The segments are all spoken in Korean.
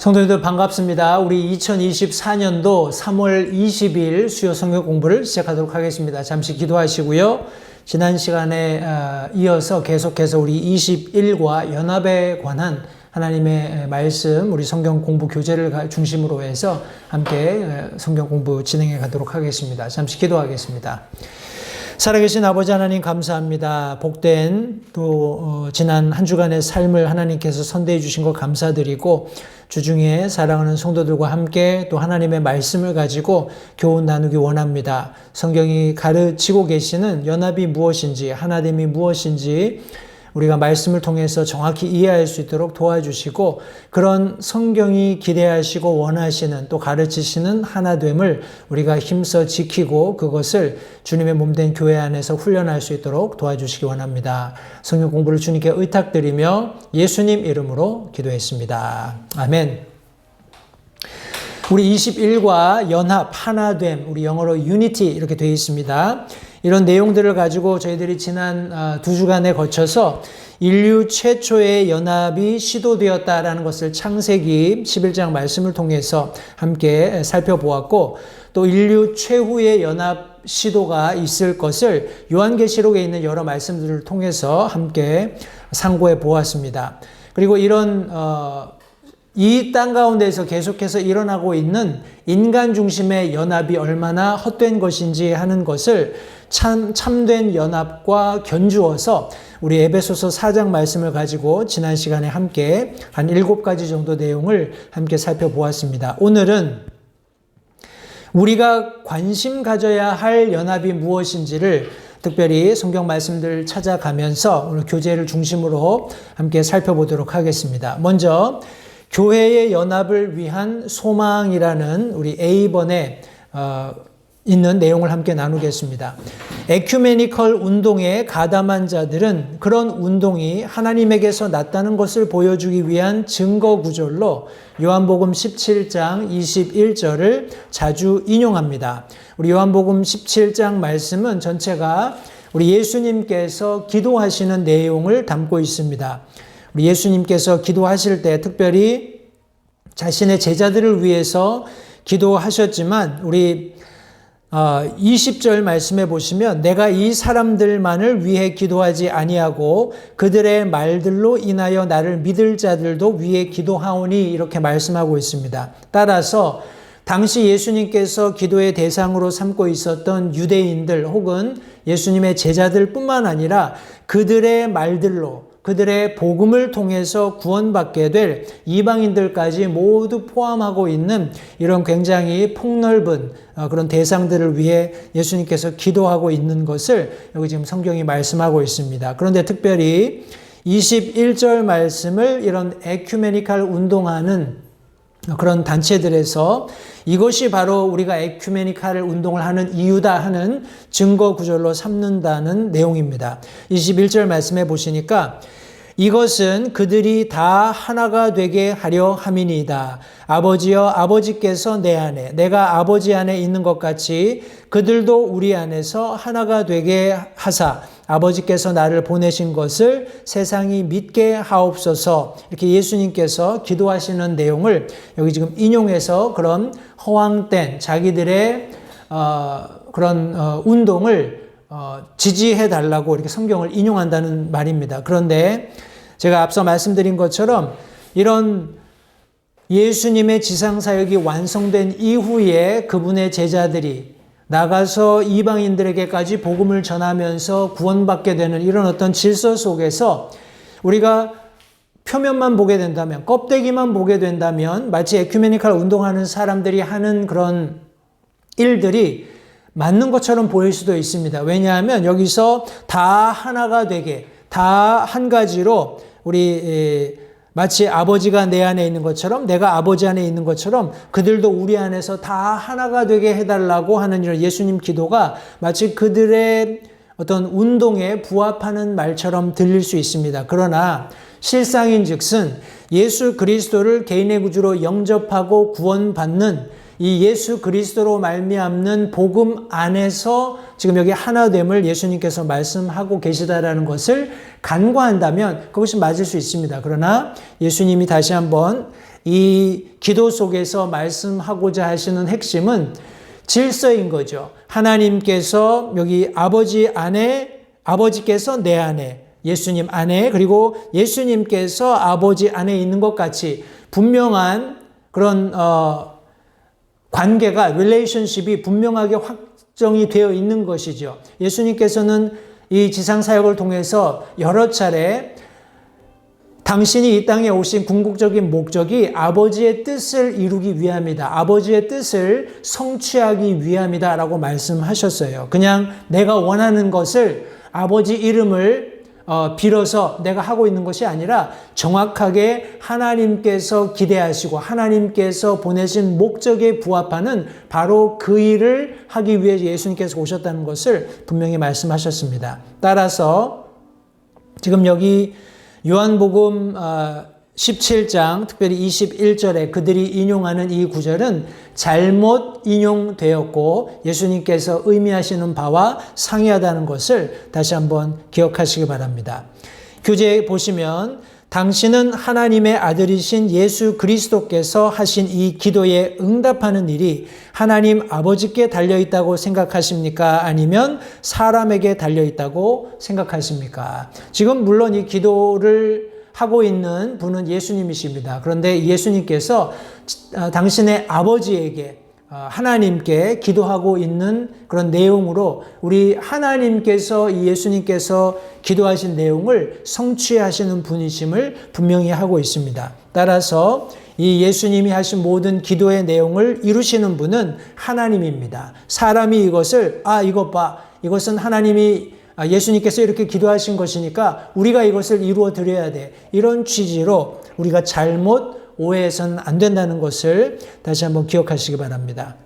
성도님들 반갑습니다. 우리 2024년도 3월 20일 수요 성경 공부를 시작하도록 하겠습니다. 잠시 기도하시고요. 지난 시간에 이어서 계속해서 우리 21과 연합에 관한 하나님의 말씀, 우리 성경 공부 교재를 중심으로 해서 함께 성경 공부 진행해 가도록 하겠습니다. 잠시 기도하겠습니다. 살아계신 아버지 하나님 감사합니다. 복된 또 지난 한 주간의 삶을 하나님께서 선대해 주신 것 감사드리고 주중에 사랑하는 성도들과 함께 또 하나님의 말씀을 가지고 교훈 나누기 원합니다. 성경이 가르치고 계시는 연합이 무엇인지, 하나됨이 무엇인지 우리가 말씀을 통해서 정확히 이해할 수 있도록 도와주시고 그런 성경이 기대하시고 원하시는 또 가르치시는 하나됨을 우리가 힘써 지키고 그것을 주님의 몸된 교회 안에서 훈련할 수 있도록 도와주시기 원합니다. 성경 공부를 주님께 의탁드리며 예수님 이름으로 기도했습니다. 아멘. 우리 21과 연합, 하나됨, 우리 영어로 unity 이렇게 되어 있습니다. 이런 내용들을 가지고 저희들이 지난 두 주간에 거쳐서 인류 최초의 연합이 시도되었다라는 것을 창세기 11장 말씀을 통해서 함께 살펴보았고 또 인류 최후의 연합 시도가 있을 것을 요한계시록에 있는 여러 말씀들을 통해서 함께 상고해 보았습니다. 그리고 이런 이 땅 가운데에서 계속해서 일어나고 있는 인간 중심의 연합이 얼마나 헛된 것인지 하는 것을 참된 연합과 견주어서 우리 에베소서 4장 말씀을 가지고 지난 시간에 함께 한 7가지 정도 내용을 함께 살펴보았습니다. 오늘은 우리가 관심 가져야 할 연합이 무엇인지를 특별히 성경 말씀들 찾아가면서 오늘 교재를 중심으로 함께 살펴보도록 하겠습니다. 먼저 교회의 연합을 위한 소망이라는 우리 A번에 있는 내용을 함께 나누겠습니다. 에큐메니컬 운동에 가담한 자들은 그런 운동이 하나님에게서 났다는 것을 보여주기 위한 증거 구절로 요한복음 17장 21절을 자주 인용합니다. 우리 요한복음 17장 말씀은 전체가 우리 예수님께서 기도하시는 내용을 담고 있습니다. 우리 예수님께서 기도하실 때 특별히 자신의 제자들을 위해서 기도하셨지만 우리 20절 말씀에 보시면 내가 이 사람들만을 위해 기도하지 아니하고 그들의 말들로 인하여 나를 믿을 자들도 위해 기도하오니 이렇게 말씀하고 있습니다. 따라서 당시 예수님께서 기도의 대상으로 삼고 있었던 유대인들 혹은 예수님의 제자들 뿐만 아니라 그들의 말들로 그들의 복음을 통해서 구원받게 될 이방인들까지 모두 포함하고 있는 이런 굉장히 폭넓은 그런 대상들을 위해 예수님께서 기도하고 있는 것을 여기 지금 성경이 말씀하고 있습니다. 그런데 특별히 21절 말씀을 이런 에큐메니칼 운동하는 그런 단체들에서 이것이 바로 우리가 에큐메니칼 운동을 하는 이유다 하는 증거 구절로 삼는다는 내용입니다. 21절 말씀해 보시니까 이것은 그들이 다 하나가 되게 하려 함이니이다. 아버지여 아버지께서 내 안에 내가 아버지 안에 있는 것 같이 그들도 우리 안에서 하나가 되게 하사 아버지께서 나를 보내신 것을 세상이 믿게 하옵소서. 이렇게 예수님께서 기도하시는 내용을 여기 지금 인용해서 그런 허황된 자기들의 그런 운동을 지지해 달라고 이렇게 성경을 인용한다는 말입니다. 그런데 제가 앞서 말씀드린 것처럼 이런 예수님의 지상사역이 완성된 이후에 그분의 제자들이 나가서 이방인들에게까지 복음을 전하면서 구원받게 되는 이런 어떤 질서 속에서 우리가 표면만 보게 된다면, 껍데기만 보게 된다면 마치 에큐메니칼 운동하는 사람들이 하는 그런 일들이 맞는 것처럼 보일 수도 있습니다. 왜냐하면 여기서 다 하나가 되게, 다 한 가지로 우리 마치 아버지가 내 안에 있는 것처럼 내가 아버지 안에 있는 것처럼 그들도 우리 안에서 다 하나가 되게 해달라고 하는 이런 예수님 기도가 마치 그들의 어떤 운동에 부합하는 말처럼 들릴 수 있습니다. 그러나 실상인즉슨 예수 그리스도를 개인의 구주로 영접하고 구원받는 이 예수 그리스도로 말미암는 복음 안에서 지금 여기 하나됨을 예수님께서 말씀하고 계시다라는 것을 간과한다면 그것이 맞을 수 있습니다. 그러나 예수님이 다시 한번 이 기도 속에서 말씀하고자 하시는 핵심은 질서인 거죠. 하나님께서 여기 아버지 안에, 아버지께서 내 안에, 예수님 안에, 그리고 예수님께서 아버지 안에 있는 것 같이 분명한 그런 관계가, 릴레이션십이 분명하게 확정이 되어 있는 것이죠. 예수님께서는 이 지상사역을 통해서 여러 차례 당신이 이 땅에 오신 궁극적인 목적이 아버지의 뜻을 이루기 위함이다. 아버지의 뜻을 성취하기 위함이다 라고 말씀하셨어요. 그냥 내가 원하는 것을 아버지 이름을 빌어서 내가 하고 있는 것이 아니라 정확하게 하나님께서 기대하시고 하나님께서 보내신 목적에 부합하는 바로 그 일을 하기 위해 예수님께서 오셨다는 것을 분명히 말씀하셨습니다. 따라서 지금 여기 요한복음 17장 특별히 21절에 그들이 인용하는 이 구절은 잘못 인용되었고 예수님께서 의미하시는 바와 상이하다는 것을 다시 한번 기억하시기 바랍니다. 교재에 보시면 당신은 하나님의 아들이신 예수 그리스도께서 하신 이 기도에 응답하는 일이 하나님 아버지께 달려있다고 생각하십니까? 아니면 사람에게 달려있다고 생각하십니까? 지금 물론 이 기도를 하고 있는 분은 예수님이십니다. 그런데 예수님께서 당신의 아버지에게 하나님께 기도하고 있는 그런 내용으로 우리 하나님께서 이 예수님께서 기도하신 내용을 성취하시는 분이심을 분명히 하고 있습니다. 따라서 이 예수님이 하신 모든 기도의 내용을 이루시는 분은 하나님입니다. 사람이 이것을 이것 봐, 이것은 하나님이 예수님께서 이렇게 기도하신 것이니까 우리가 이것을 이루어 드려야 돼. 이런 취지로 우리가 잘못 오해해서는 안 된다는 것을 다시 한번 기억하시기 바랍니다.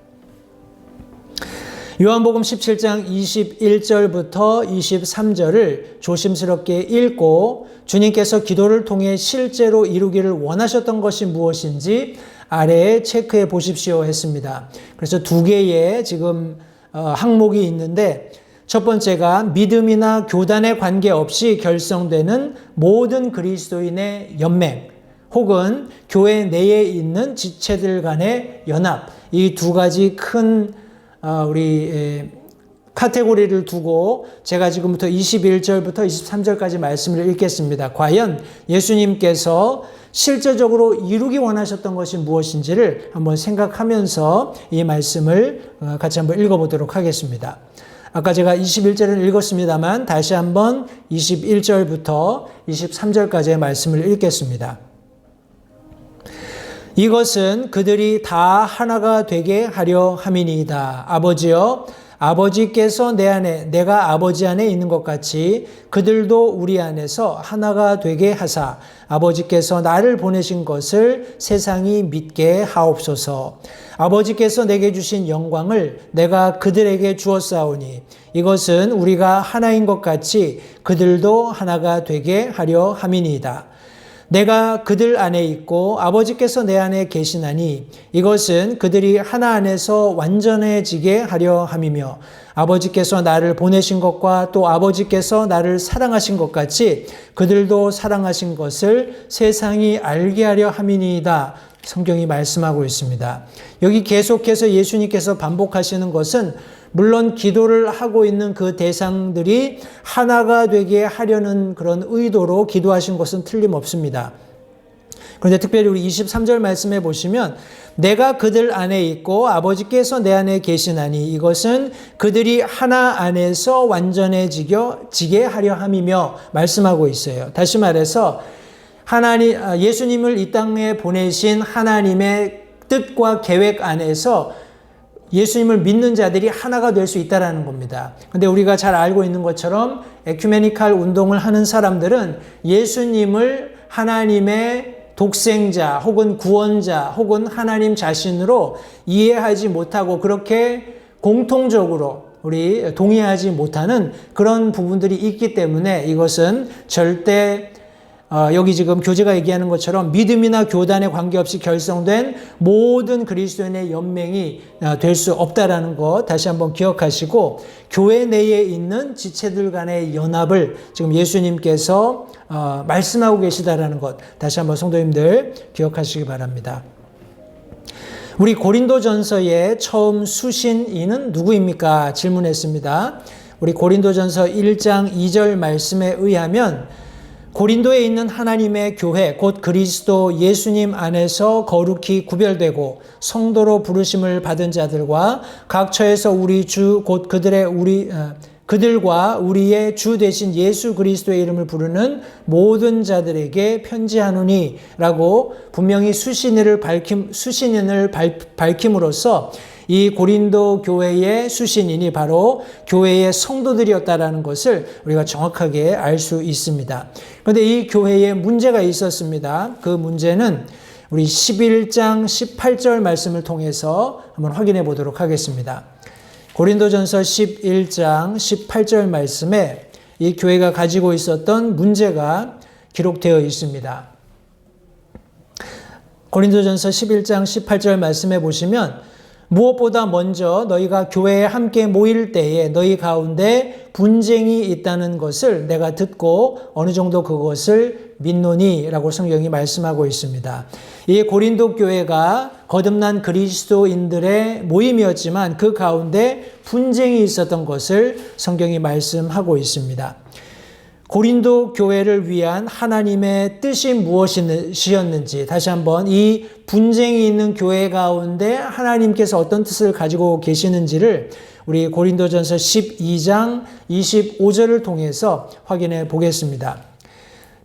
요한복음 17장 21절부터 23절을 조심스럽게 읽고 주님께서 기도를 통해 실제로 이루기를 원하셨던 것이 무엇인지 아래에 체크해 보십시오 했습니다. 그래서 두 개의 지금 항목이 있는데 첫 번째가 믿음이나 교단에 관계없이 결성되는 모든 그리스도인의 연맹 혹은 교회 내에 있는 지체들 간의 연합, 이 두 가지 큰 우리 카테고리를 두고 제가 지금부터 21절부터 23절까지 말씀을 읽겠습니다. 과연 예수님께서 실제적으로 이루기 원하셨던 것이 무엇인지를 한번 생각하면서 이 말씀을 같이 한번 읽어보도록 하겠습니다. 아까 제가 21절을 읽었습니다만 다시 한번 21절부터 23절까지의 말씀을 읽겠습니다. 이것은 그들이 다 하나가 되게 하려 함이니이다. 아버지여, 아버지께서 내 안에 내가 아버지 안에 있는 것 같이 그들도 우리 안에서 하나가 되게 하사 아버지께서 나를 보내신 것을 세상이 믿게 하옵소서. 아버지께서 내게 주신 영광을 내가 그들에게 주었사오니 이것은 우리가 하나인 것 같이 그들도 하나가 되게 하려 함이니이다. 내가 그들 안에 있고 아버지께서 내 안에 계시나니 이것은 그들이 하나 안에서 완전해지게 하려 함이며 아버지께서 나를 보내신 것과 또 아버지께서 나를 사랑하신 것 같이 그들도 사랑하신 것을 세상이 알게 하려 함이니이다. 성경이 말씀하고 있습니다. 여기 계속해서 예수님께서 반복하시는 것은 물론 기도를 하고 있는 그 대상들이 하나가 되게 하려는 그런 의도로 기도하신 것은 틀림없습니다. 그런데 특별히 우리 23절 말씀해 보시면 내가 그들 안에 있고 아버지께서 내 안에 계시나니 이것은 그들이 하나 안에서 완전해지게 하려 함이며 말씀하고 있어요. 다시 말해서 예수님을 이 땅에 보내신 하나님의 뜻과 계획 안에서 예수님을 믿는 자들이 하나가 될 수 있다는 겁니다. 그런데 우리가 잘 알고 있는 것처럼 에큐메니칼 운동을 하는 사람들은 예수님을 하나님의 독생자 혹은 구원자 혹은 하나님 자신으로 이해하지 못하고 그렇게 공통적으로 우리 동의하지 못하는 그런 부분들이 있기 때문에 이것은 절대 여기 지금 교제가 얘기하는 것처럼 믿음이나 교단에 관계없이 결성된 모든 그리스도인의 연맹이 될 수 없다라는 것 다시 한번 기억하시고, 교회 내에 있는 지체들 간의 연합을 지금 예수님께서 말씀하고 계시다라는 것 다시 한번 성도님들 기억하시기 바랍니다. 우리 고린도전서의 처음 수신인은 누구입니까? 질문했습니다. 우리 고린도전서 1장 2절 말씀에 의하면 고린도에 있는 하나님의 교회, 곧 그리스도 예수님 안에서 거룩히 구별되고 성도로 부르심을 받은 자들과 각 처에서 우리 주, 곧 그들과 우리의 주 되신 예수 그리스도의 이름을 부르는 모든 자들에게 편지하노니 라고 분명히 수신인을 밝힘으로써 이 고린도 교회의 수신인이 바로 교회의 성도들이었다라는 것을 우리가 정확하게 알 수 있습니다. 그런데 이 교회에 문제가 있었습니다. 그 문제는 우리 11장 18절 말씀을 통해서 한번 확인해 보도록 하겠습니다. 고린도전서 11장 18절 말씀에 이 교회가 가지고 있었던 문제가 기록되어 있습니다. 고린도전서 11장 18절 말씀에 보시면 무엇보다 먼저 너희가 교회에 함께 모일 때에 너희 가운데 분쟁이 있다는 것을 내가 듣고 어느 정도 그것을 믿노니 라고 성경이 말씀하고 있습니다. 이 고린도 교회가 거듭난 그리스도인들의 모임이었지만 그 가운데 분쟁이 있었던 것을 성경이 말씀하고 있습니다. 고린도 교회를 위한 하나님의 뜻이 무엇이었는지 다시 한번 이 분쟁이 있는 교회 가운데 하나님께서 어떤 뜻을 가지고 계시는지를 우리 고린도전서 12장 25절을 통해서 확인해 보겠습니다.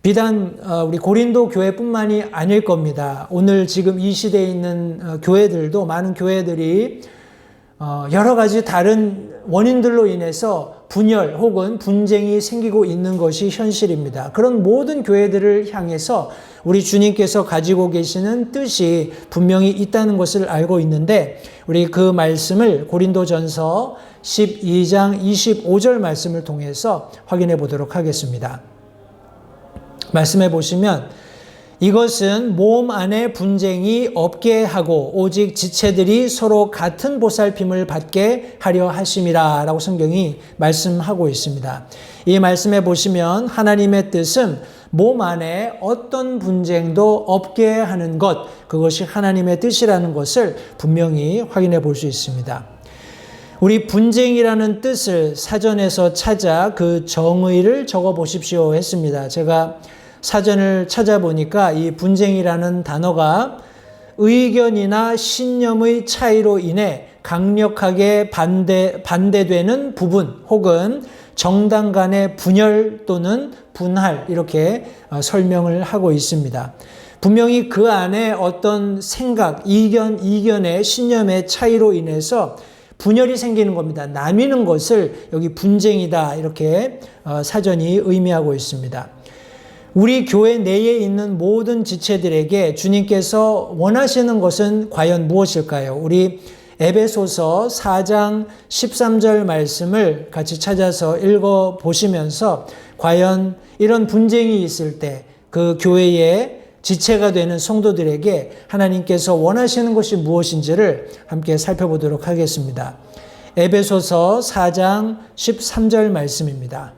비단 우리 고린도 교회뿐만이 아닐 겁니다. 오늘 지금 이 시대에 있는 교회들도 많은 교회들이 여러 가지 다른 원인들로 인해서 분열 혹은 분쟁이 생기고 있는 것이 현실입니다. 그런 모든 교회들을 향해서 우리 주님께서 가지고 계시는 뜻이 분명히 있다는 것을 알고 있는데 우리 그 말씀을 고린도전서 12장 25절 말씀을 통해서 확인해 보도록 하겠습니다. 말씀해 보시면 이것은 몸 안에 분쟁이 없게 하고 오직 지체들이 서로 같은 보살핌을 받게 하려 하심이라 라고 성경이 말씀하고 있습니다. 이 말씀에 보시면 하나님의 뜻은 몸 안에 어떤 분쟁도 없게 하는 것, 그것이 하나님의 뜻이라는 것을 분명히 확인해 볼 수 있습니다. 우리 분쟁이라는 뜻을 사전에서 찾아 그 정의를 적어 보십시오 했습니다. 제가 사전을 찾아보니까 이 분쟁이라는 단어가 의견이나 신념의 차이로 인해 강력하게 반대되는 부분 혹은 정당 간의 분열 또는 분할 이렇게 설명을 하고 있습니다. 분명히 그 안에 어떤 생각, 이견의 신념의 차이로 인해서 분열이 생기는 겁니다. 나뉘는 것을 여기 분쟁이다 이렇게 사전이 의미하고 있습니다. 우리 교회 내에 있는 모든 지체들에게 주님께서 원하시는 것은 과연 무엇일까요? 우리 에베소서 4장 13절 말씀을 같이 찾아서 읽어 보시면서 과연 이런 분쟁이 있을 때 그 교회의 지체가 되는 성도들에게 하나님께서 원하시는 것이 무엇인지를 함께 살펴보도록 하겠습니다. 에베소서 4장 13절 말씀입니다.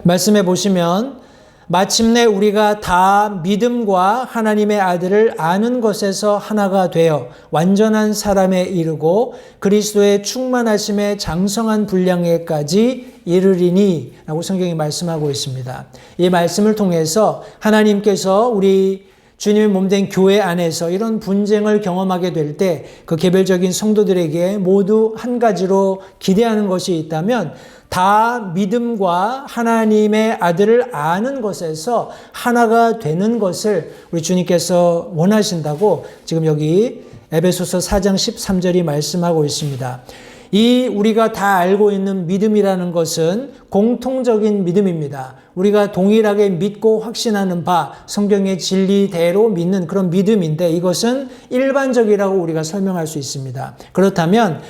말씀해 보시면 마침내 우리가 다 믿음과 하나님의 아들을 아는 것에서 하나가 되어 완전한 사람에 이르고 그리스도의 충만하심에 장성한 분량에까지 이르리니 라고 성경이 말씀하고 있습니다. 이 말씀을 통해서 하나님께서 우리 주님의 몸된 교회 안에서 이런 분쟁을 경험하게 될 때 그 개별적인 성도들에게 모두 한 가지로 기대하는 것이 있다면 다 믿음과 하나님의 아들을 아는 것에서 하나가 되는 것을 우리 주님께서 원하신다고 지금 여기 에베소서 4장 13절이 말씀하고 있습니다. 이 우리가 다 알고 있는 믿음이라는 것은 공통적인 믿음입니다. 우리가 동일하게 믿고 확신하는 바 성경의 진리대로 믿는 그런 믿음인데 이것은 일반적이라고 우리가 설명할 수 있습니다. 그렇다면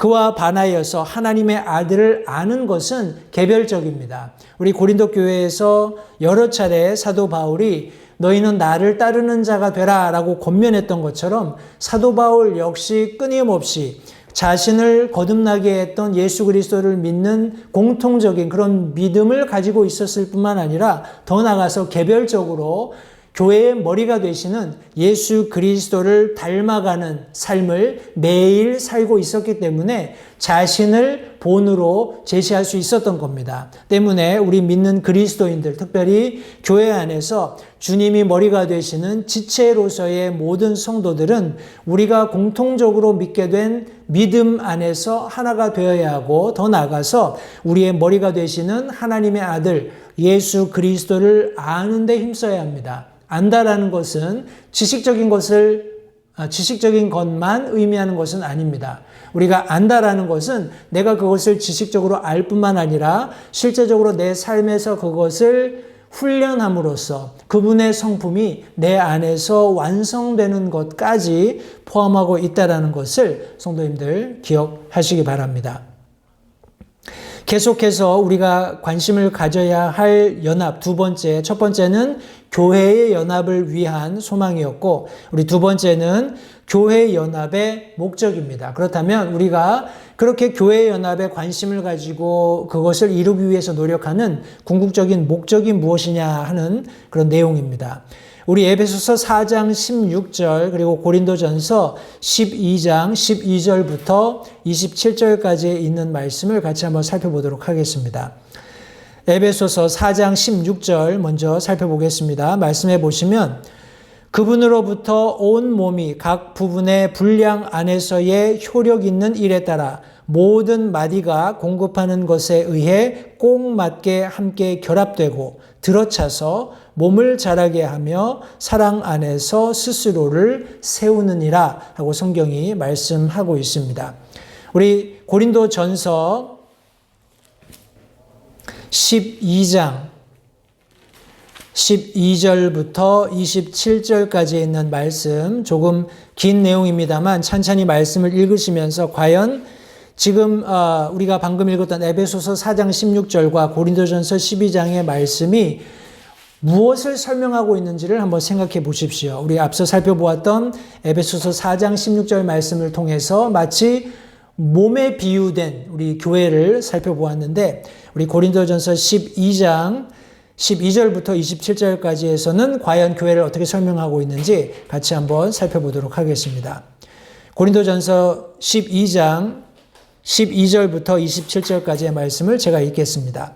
그와 반하여서 하나님의 아들을 아는 것은 개별적입니다. 우리 고린도 교회에서 여러 차례 사도 바울이 너희는 나를 따르는 자가 되라 라고 권면했던 것처럼 사도 바울 역시 끊임없이 자신을 거듭나게 했던 예수 그리스도를 믿는 공통적인 그런 믿음을 가지고 있었을 뿐만 아니라 더 나아가서 개별적으로 교회의 머리가 되시는 예수 그리스도를 닮아가는 삶을 매일 살고 있었기 때문에 자신을 본으로 제시할 수 있었던 겁니다. 때문에 우리 믿는 그리스도인들, 특별히 교회 안에서 주님이 머리가 되시는 지체로서의 모든 성도들은 우리가 공통적으로 믿게 된 믿음 안에서 하나가 되어야 하고, 더 나아가서 우리의 머리가 되시는 하나님의 아들 예수 그리스도를 아는 데 힘써야 합니다. 안다라는 것은 지식적인 것만 의미하는 것은 아닙니다. 우리가 안다라는 것은 내가 그것을 지식적으로 알 뿐만 아니라 실제적으로 내 삶에서 그것을 훈련함으로써 그분의 성품이 내 안에서 완성되는 것까지 포함하고 있다는 것을 성도님들 기억하시기 바랍니다. 계속해서 우리가 관심을 가져야 할 연합 두 번째, 첫 번째는 교회의 연합을 위한 소망이었고, 우리 두 번째는 교회 연합의 목적입니다. 그렇다면 우리가 그렇게 교회 연합에 관심을 가지고 그것을 이루기 위해서 노력하는 궁극적인 목적이 무엇이냐 하는 그런 내용입니다. 우리 에베소서 4장 16절 그리고 고린도전서 12장 12절부터 27절까지 있는 말씀을 같이 한번 살펴보도록 하겠습니다. 에베소서 4장 16절 먼저 살펴보겠습니다. 말씀해 보시면 그분으로부터 온 몸이 각 부분의 분량 안에서의 효력 있는 일에 따라 모든 마디가 공급하는 것에 의해 꼭 맞게 함께 결합되고 들어차서 몸을 자라게 하며 사랑 안에서 스스로를 세우느니라 하고 성경이 말씀하고 있습니다. 우리 고린도전서 12장 12절부터 27절까지 있는 말씀, 조금 긴 내용입니다만 천천히 말씀을 읽으시면서 과연 지금 우리가 방금 읽었던 에베소서 4장 16절과 고린도전서 12장의 말씀이 무엇을 설명하고 있는지를 한번 생각해 보십시오. 우리 앞서 살펴보았던 에베소서 4장 16절 말씀을 통해서 마치 몸에 비유된 우리 교회를 살펴보았는데, 우리 고린도전서 12장 12절부터 27절까지에서는 과연 교회를 어떻게 설명하고 있는지 같이 한번 살펴보도록 하겠습니다. 고린도전서 12장 12절부터 27절까지의 말씀을 제가 읽겠습니다.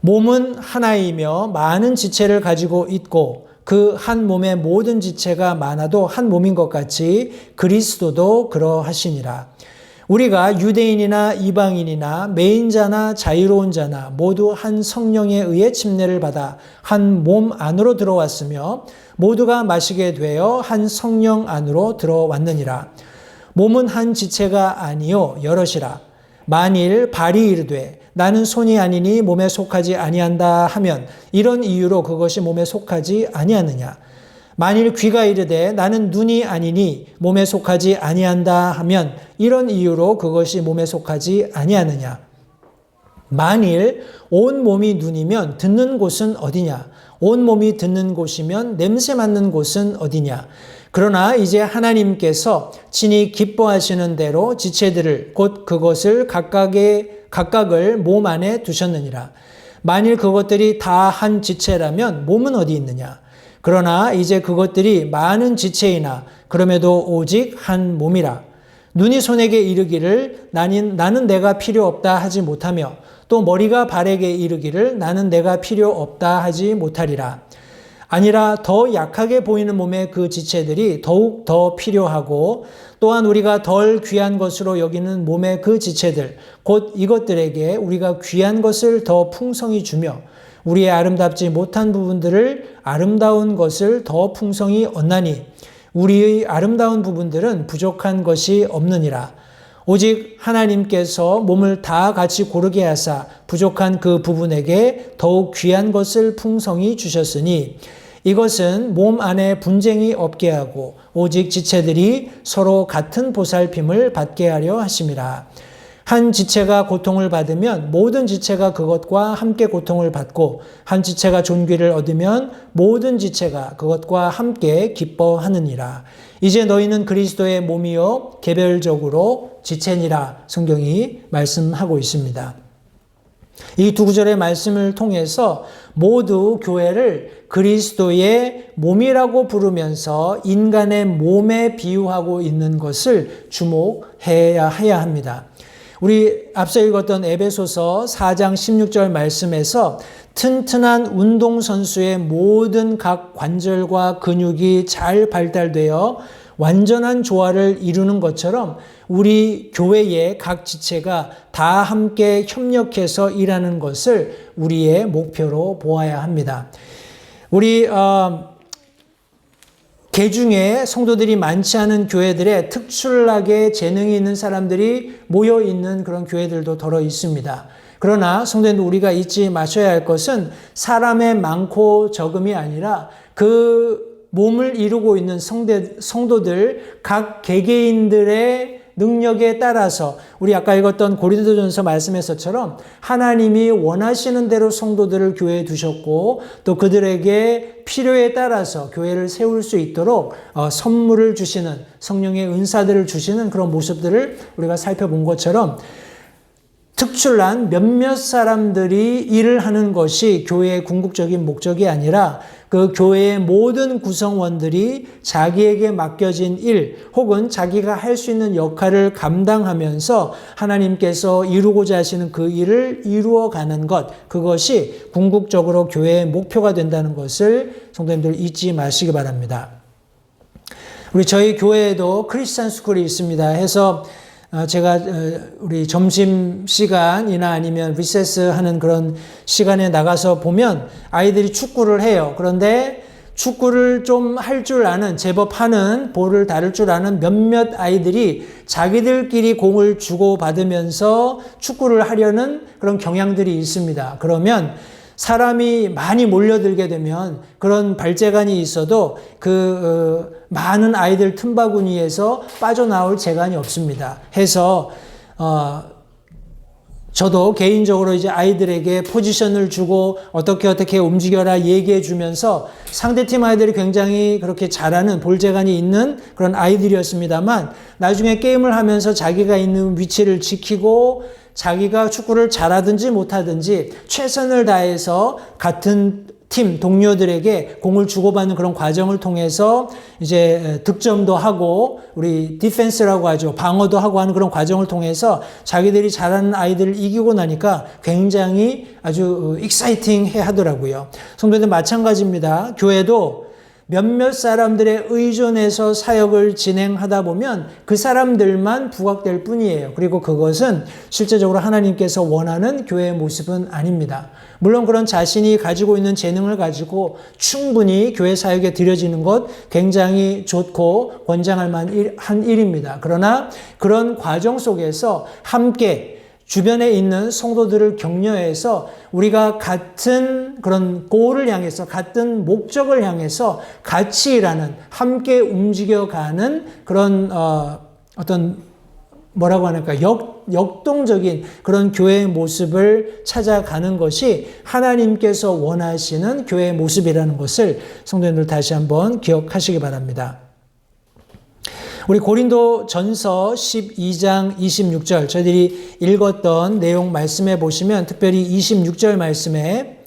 몸은 하나이며 많은 지체를 가지고 있고 그 한 몸의 모든 지체가 많아도 한 몸인 것 같이 그리스도도 그러하시니라. 우리가 유대인이나 이방인이나 매인자나 자유로운 자나 모두 한 성령에 의해 침례를 받아 한 몸 안으로 들어왔으며 모두가 마시게 되어 한 성령 안으로 들어왔느니라. 몸은 한 지체가 아니요 여럿이라. 만일 발이 이르되 나는 손이 아니니 몸에 속하지 아니한다 하면 이런 이유로 그것이 몸에 속하지 아니하느냐. 만일 귀가 이르되 나는 눈이 아니니 몸에 속하지 아니한다 하면 이런 이유로 그것이 몸에 속하지 아니하느냐. 만일 온 몸이 눈이면 듣는 곳은 어디냐. 온 몸이 듣는 곳이면 냄새 맡는 곳은 어디냐. 그러나 이제 하나님께서 친히 기뻐하시는 대로 지체들을 곧 그것을 각각을 몸 안에 두셨느니라. 만일 그것들이 다 한 지체라면 몸은 어디 있느냐. 그러나 이제 그것들이 많은 지체이나 그럼에도 오직 한 몸이라. 눈이 손에게 이르기를 나는 내가 필요 없다 하지 못하며 또 머리가 발에게 이르기를 나는 내가 필요 없다 하지 못하리라. 아니라 더 약하게 보이는 몸의 그 지체들이 더욱 더 필요하고 또한 우리가 덜 귀한 것으로 여기는 몸의 그 지체들 곧 이것들에게 우리가 귀한 것을 더 풍성히 주며 우리의 아름답지 못한 부분들을 아름다운 것을 더 풍성히 얻나니 우리의 아름다운 부분들은 부족한 것이 없느니라. 오직 하나님께서 몸을 다 같이 고르게 하사 부족한 그 부분에게 더욱 귀한 것을 풍성히 주셨으니 이것은 몸 안에 분쟁이 없게 하고 오직 지체들이 서로 같은 보살핌을 받게 하려 하심이라. 한 지체가 고통을 받으면 모든 지체가 그것과 함께 고통을 받고 한 지체가 존귀를 얻으면 모든 지체가 그것과 함께 기뻐하느니라. 이제 너희는 그리스도의 몸이요 개별적으로 지체니라 성경이 말씀하고 있습니다. 이 두 구절의 말씀을 통해서 모두 교회를 그리스도의 몸이라고 부르면서 인간의 몸에 비유하고 있는 것을 주목해야 합니다. 우리 앞서 읽었던 에베소서 4장 16절 말씀에서 튼튼한 운동선수의 모든 각 관절과 근육이 잘 발달되어 완전한 조화를 이루는 것처럼 우리 교회의 각 지체가 다 함께 협력해서 일하는 것을 우리의 목표로 보아야 합니다. 우리 개중에 성도들이 많지 않은 교회들에 특출나게 재능이 있는 사람들이 모여 있는 그런 교회들도 더러 있습니다. 그러나 성도들 우리가 잊지 마셔야 할 것은 사람의 많고 적음이 아니라 그 몸을 이루고 있는 성도들 각 개개인들의 능력에 따라서 우리 아까 읽었던 고린도전서 말씀에서처럼 하나님이 원하시는 대로 성도들을 교회에 두셨고 또 그들에게 필요에 따라서 교회를 세울 수 있도록 선물을 주시는 성령의 은사들을 주시는 그런 모습들을 우리가 살펴본 것처럼 특출난 몇몇 사람들이 일을 하는 것이 교회의 궁극적인 목적이 아니라 그 교회의 모든 구성원들이 자기에게 맡겨진 일 혹은 자기가 할 수 있는 역할을 감당하면서 하나님께서 이루고자 하시는 그 일을 이루어가는 것, 그것이 궁극적으로 교회의 목표가 된다는 것을 성도님들 잊지 마시기 바랍니다. 저희 교회에도 크리스찬 스쿨이 있습니다. 해서 제가 우리 점심시간이나 아니면 리세스 하는 그런 시간에 나가서 보면 아이들이 축구를 해요. 그런데 축구를 좀 할 줄 아는, 제법 하는, 볼을 다룰 줄 아는 몇몇 아이들이 자기들끼리 공을 주고받으면서 축구를 하려는 그런 경향들이 있습니다. 그러면 사람이 많이 몰려들게 되면 그런 발재간이 있어도 많은 아이들 틈바구니에서 빠져나올 재간이 없습니다. 해서 저도 개인적으로 이제 아이들에게 포지션을 주고 어떻게 움직여라 얘기해 주면서 상대팀 아이들이 굉장히 그렇게 잘하는 볼재간이 있는 그런 아이들이었습니다만 나중에 게임을 하면서 자기가 있는 위치를 지키고 자기가 축구를 잘하든지 못하든지 최선을 다해서 같은 팀 동료들에게 공을 주고받는 그런 과정을 통해서 이제 득점도 하고 우리 디펜스라고 하죠. 방어도 하고 하는 그런 과정을 통해서 자기들이 잘하는 아이들을 이기고 나니까 굉장히 아주 익사이팅해 하더라고요. 성도들 마찬가지입니다. 교회도 몇몇 사람들의 의존해서 사역을 진행하다 보면 그 사람들만 부각될 뿐이에요. 그리고 그것은 실제적으로 하나님께서 원하는 교회의 모습은 아닙니다. 물론 그런 자신이 가지고 있는 재능을 가지고 충분히 교회 사역에 들여지는 것 굉장히 좋고 권장할 만한 일입니다. 그러나 그런 과정 속에서 함께 주변에 있는 성도들을 격려해서 우리가 같은 그런 골을 향해서 같은 목적을 향해서 같이 일하는 함께 움직여가는 그런 어떤 뭐라고 하니까 역동적인 그런 교회의 모습을 찾아가는 것이 하나님께서 원하시는 교회의 모습이라는 것을 성도님들 다시 한번 기억하시기 바랍니다. 우리 고린도 전서 12장 26절 저희들이 읽었던 내용 말씀해 보시면 특별히 26절 말씀에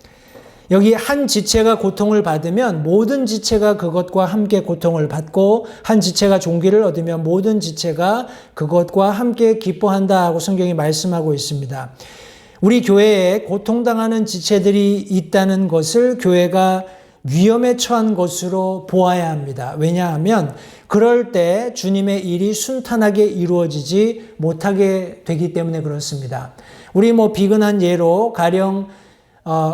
여기 한 지체가 고통을 받으면 모든 지체가 그것과 함께 고통을 받고 한 지체가 존귀를 얻으면 모든 지체가 그것과 함께 기뻐한다 하고 성경이 말씀하고 있습니다. 우리 교회에 고통당하는 지체들이 있다는 것을 교회가 위험에 처한 것으로 보아야 합니다. 왜냐하면 그럴 때 주님의 일이 순탄하게 이루어지지 못하게 되기 때문에 그렇습니다. 우리 비근한 예로 가령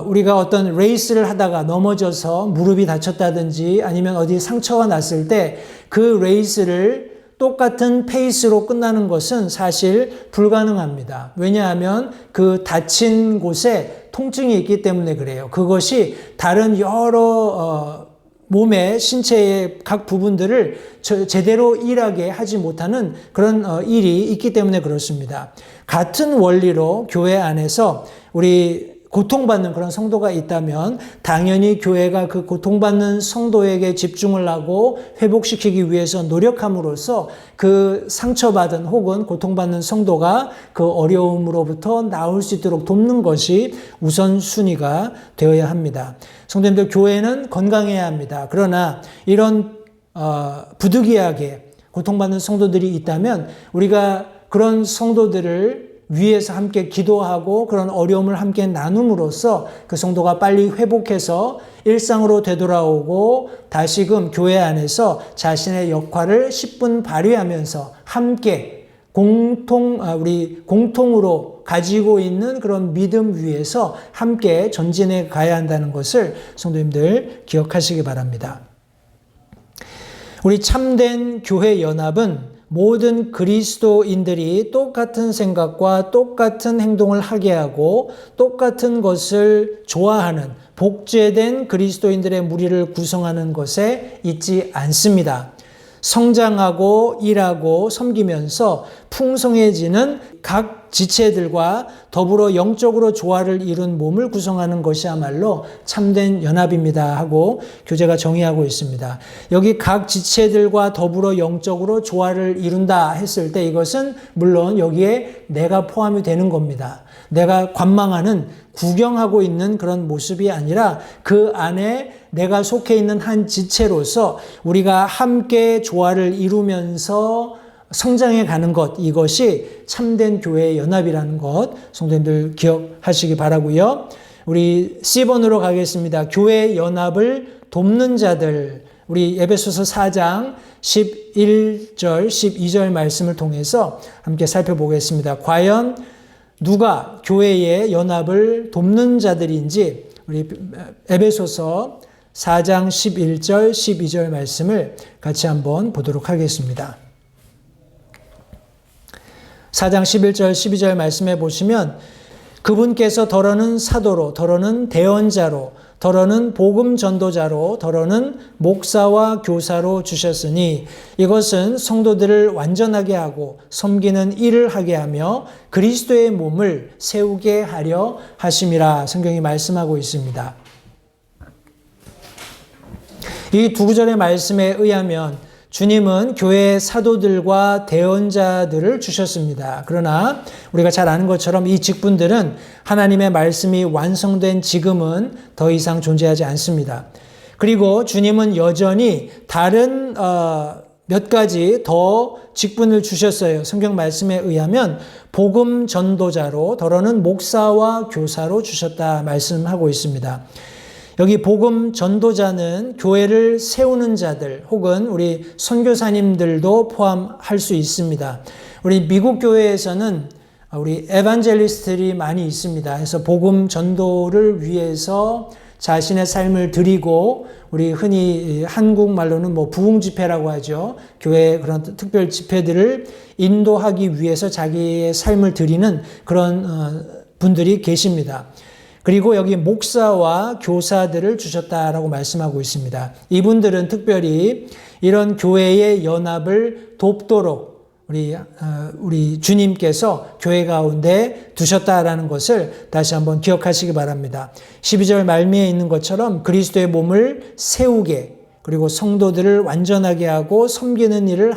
우리가 어떤 레이스를 하다가 넘어져서 무릎이 다쳤다든지 아니면 어디 상처가 났을 때 그 레이스를 똑같은 페이스로 끝나는 것은 사실 불가능합니다. 왜냐하면 그 다친 곳에 통증이 있기 때문에 그래요. 그것이 다른 여러 몸의 신체의 각 부분들을 제대로 일하게 하지 못하는 그런 일이 있기 때문에 그렇습니다. 같은 원리로 교회 안에서 우리 고통받는 그런 성도가 있다면 당연히 교회가 그 고통받는 성도에게 집중을 하고 회복시키기 위해서 노력함으로써 그 상처받은 혹은 고통받는 성도가 그 어려움으로부터 나올 수 있도록 돕는 것이 우선순위가 되어야 합니다. 성도님들, 교회는 건강해야 합니다. 그러나 이런 부득이하게 고통받는 성도들이 있다면 우리가 그런 성도들을 위해서 함께 기도하고 그런 어려움을 함께 나눔으로써 그 성도가 빨리 회복해서 일상으로 되돌아오고 다시금 교회 안에서 자신의 역할을 10분 발휘하면서 함께 우리 공통으로 가지고 있는 그런 믿음 위에서 함께 전진해 가야 한다는 것을 성도님들 기억하시기 바랍니다. 우리 참된 교회 연합은 모든 그리스도인들이 똑같은 생각과 똑같은 행동을 하게 하고 똑같은 것을 좋아하는 복제된 그리스도인들의 무리를 구성하는 것에 있지 않습니다. 성장하고 일하고 섬기면서 풍성해지는 각 지체들과 더불어 영적으로 조화를 이룬 몸을 구성하는 것이야말로 참된 연합입니다 하고 교제가 정의하고 있습니다. 여기 각 지체들과 더불어 영적으로 조화를 이룬다 했을 때 이것은 물론 여기에 내가 포함이 되는 겁니다. 내가 관망하는 구경하고 있는 그런 모습이 아니라 그 안에 내가 속해 있는 한 지체로서 우리가 함께 조화를 이루면서 성장해 가는 것, 이것이 참된 교회의 연합이라는 것 성도님들 기억하시기 바라고요. 우리 C번으로 가겠습니다. 교회의 연합을 돕는 자들, 우리 에베소서 4장 11절, 12절 말씀을 통해서 함께 살펴보겠습니다. 과연 누가 교회의 연합을 돕는 자들인지 우리 에베소서 4장 11절, 12절 말씀을 같이 한번 보도록 하겠습니다. 4장 11절, 12절 말씀에 보시면 그분께서 더러는 사도로, 더러는 대언자로, 더러는 복음 전도자로, 더러는 목사와 교사로 주셨으니 이것은 성도들을 완전하게 하고 섬기는 일을 하게 하며 그리스도의 몸을 세우게 하려 하심이라 성경이 말씀하고 있습니다. 이 두 구절의 말씀에 의하면 주님은 교회의 사도들과 대언자들을 주셨습니다. 그러나 우리가 잘 아는 것처럼 이 직분들은 하나님의 말씀이 완성된 지금은 더 이상 존재하지 않습니다. 그리고 주님은 여전히 다른 몇 가지 더 직분을 주셨어요. 성경 말씀에 의하면 복음 전도자로, 더러는 목사와 교사로 주셨다 말씀하고 있습니다. 여기 복음 전도자는 교회를 세우는 자들 혹은 우리 선교사님들도 포함할 수 있습니다. 우리 미국 교회에서는 우리 에반젤리스트들이 많이 있습니다. 그래서 복음 전도를 위해서 자신의 삶을 드리고 우리 흔히 한국말로는 부흥 집회라고 하죠. 교회의 그런 특별 집회들을 인도하기 위해서 자기의 삶을 드리는 그런 분들이 계십니다. 그리고 여기 목사와 교사들을 주셨다라고 말씀하고 있습니다. 이분들은 특별히 이런 교회의 연합을 돕도록 우리 주님께서 교회 가운데 두셨다라는 것을 다시 한번 기억하시기 바랍니다. 12절 말미에 있는 것처럼 그리스도의 몸을 세우게 그리고 성도들을 완전하게 하고 섬기는 일을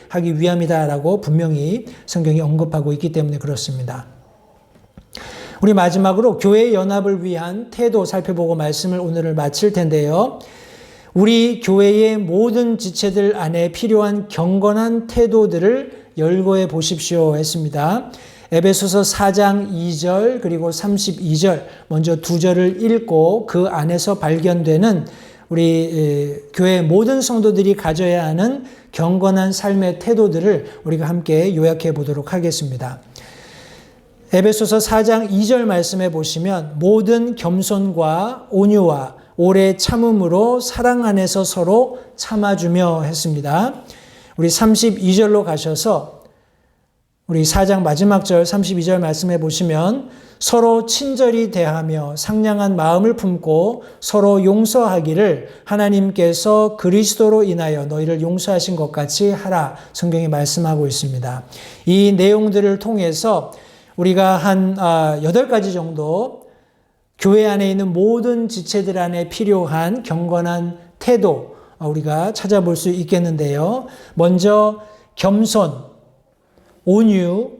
하기 위함이다라고 분명히 성경이 언급하고 있기 때문에 그렇습니다. 우리 마지막으로 교회 연합을 위한 태도 살펴보고 말씀을 오늘을 마칠 텐데요. 우리 교회의 모든 지체들 안에 필요한 경건한 태도들을 열거해 보십시오 했습니다. 에베소서 4장 2절 그리고 32절 먼저 두 절을 읽고 그 안에서 발견되는 우리 교회 모든 성도들이 가져야 하는 경건한 삶의 태도들을 우리가 함께 요약해 보도록 하겠습니다. 에베소서 4장 2절 말씀해 보시면 모든 겸손과 온유와 오래 참음으로 사랑 안에서 서로 참아주며 했습니다. 우리 32절로 가셔서 우리 4장 마지막 절 32절 말씀해 보시면 서로 친절히 대하며 상냥한 마음을 품고 서로 용서하기를 하나님께서 그리스도로 인하여 너희를 용서하신 것 같이 하라. 성경이 말씀하고 있습니다. 이 내용들을 통해서 우리가 한 8가지 정도 교회 안에 있는 모든 지체들 안에 필요한 경건한 태도 우리가 찾아볼 수 있겠는데요. 먼저 겸손, 온유,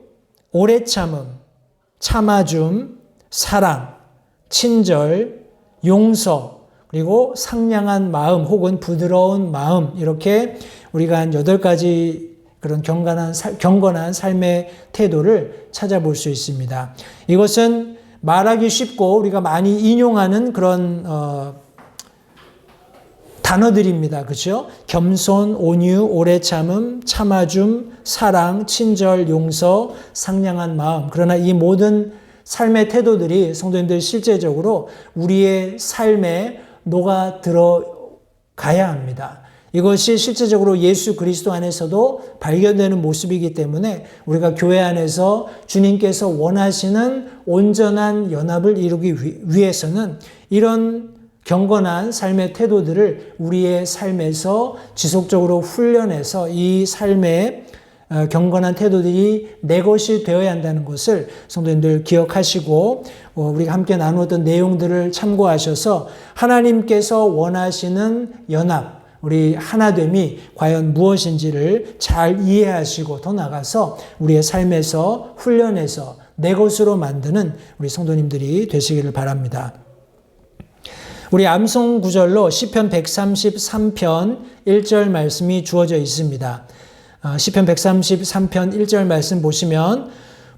오래 참음, 참아줌, 사랑, 친절, 용서, 그리고 상냥한 마음 혹은 부드러운 마음, 이렇게 우리가 한 8가지 그런 경건한 삶의 태도를 찾아볼 수 있습니다. 이것은 말하기 쉽고 우리가 많이 인용하는 그런 단어들입니다. 그렇죠? 겸손, 온유, 오래 참음, 참아줌, 사랑, 친절, 용서, 상냥한 마음. 그러나 이 모든 삶의 태도들이 성도님들 실제적으로 우리의 삶에 녹아 들어가야 합니다. 이것이 실제적으로 예수 그리스도 안에서도 발견되는 모습이기 때문에 우리가 교회 안에서 주님께서 원하시는 온전한 연합을 이루기 위해서는 이런 경건한 삶의 태도들을 우리의 삶에서 지속적으로 훈련해서 이 삶의 경건한 태도들이 내 것이 되어야 한다는 것을 성도님들 기억하시고 우리가 함께 나누었던 내용들을 참고하셔서 하나님께서 원하시는 연합, 우리 하나됨이 과연 무엇인지를 잘 이해하시고 더 나아가서 우리의 삶에서 훈련해서 내 것으로 만드는 우리 성도님들이 되시기를 바랍니다. 우리 암송 구절로 시편 133편 1절 말씀이 주어져 있습니다. 시편 133편 1절 말씀 보시면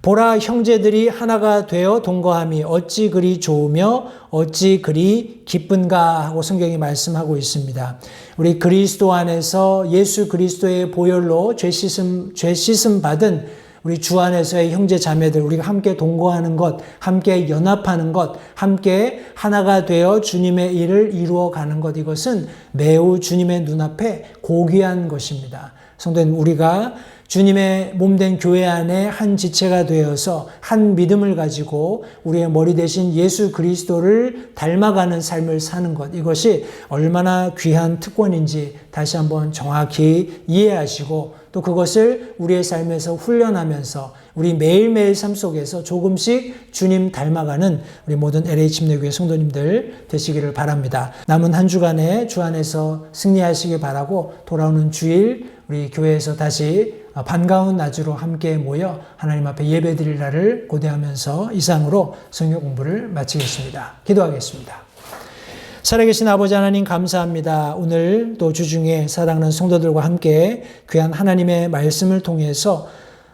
보라 형제들이 하나가 되어 동거함이 어찌 그리 좋으며 어찌 그리 기쁜가 하고 성경이 말씀하고 있습니다. 우리 그리스도 안에서 예수 그리스도의 보혈로 죄 씻음 받은 우리 주 안에서의 형제 자매들, 우리가 함께 동거하는 것, 함께 연합하는 것, 함께 하나가 되어 주님의 일을 이루어가는 것, 이것은 매우 주님의 눈앞에 고귀한 것입니다. 성도님, 우리가 주님의 몸된 교회 안에 한 지체가 되어서 한 믿음을 가지고 우리의 머리 대신 예수 그리스도를 닮아가는 삶을 사는 것, 이것이 얼마나 귀한 특권인지 다시 한번 정확히 이해하시고 또 그것을 우리의 삶에서 훈련하면서 우리 매일매일 삶 속에서 조금씩 주님 닮아가는 우리 모든 LH침례교회 성도님들 되시기를 바랍니다. 남은 한 주간에 주 안에서 승리하시길 바라고 돌아오는 주일 우리 교회에서 다시 반가운 낮으로 함께 모여 하나님 앞에 예배드릴 날을 고대하면서 이상으로 성경 공부를 마치겠습니다. 기도하겠습니다. 살아계신 아버지 하나님 감사합니다. 오늘 또 주중에 사랑하는 성도들과 함께 귀한 하나님의 말씀을 통해서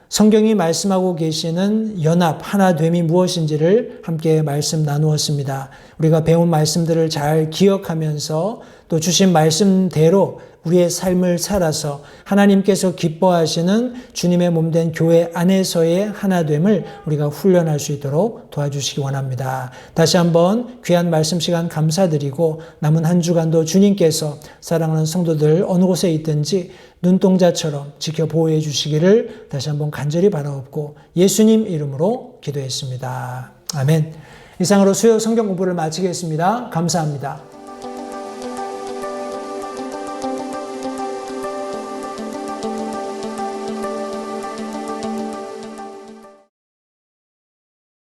성경이 말씀하고 계시는 연합, 하나됨이 무엇인지를 함께 말씀 나누었습니다. 우리가 배운 말씀들을 잘 기억하면서 또 주신 말씀대로 우리의 삶을 살아서 하나님께서 기뻐하시는 주님의 몸된 교회 안에서의 하나됨을 우리가 훈련할 수 있도록 도와주시기 원합니다. 다시 한번 귀한 말씀 시간 감사드리고 남은 한 주간도 주님께서 사랑하는 성도들 어느 곳에 있든지 눈동자처럼 지켜 보호해 주시기를 다시 한번 간절히 바라옵고 예수님 이름으로 기도했습니다. 아멘. 이상으로 수요 성경 공부를 마치겠습니다. 감사합니다.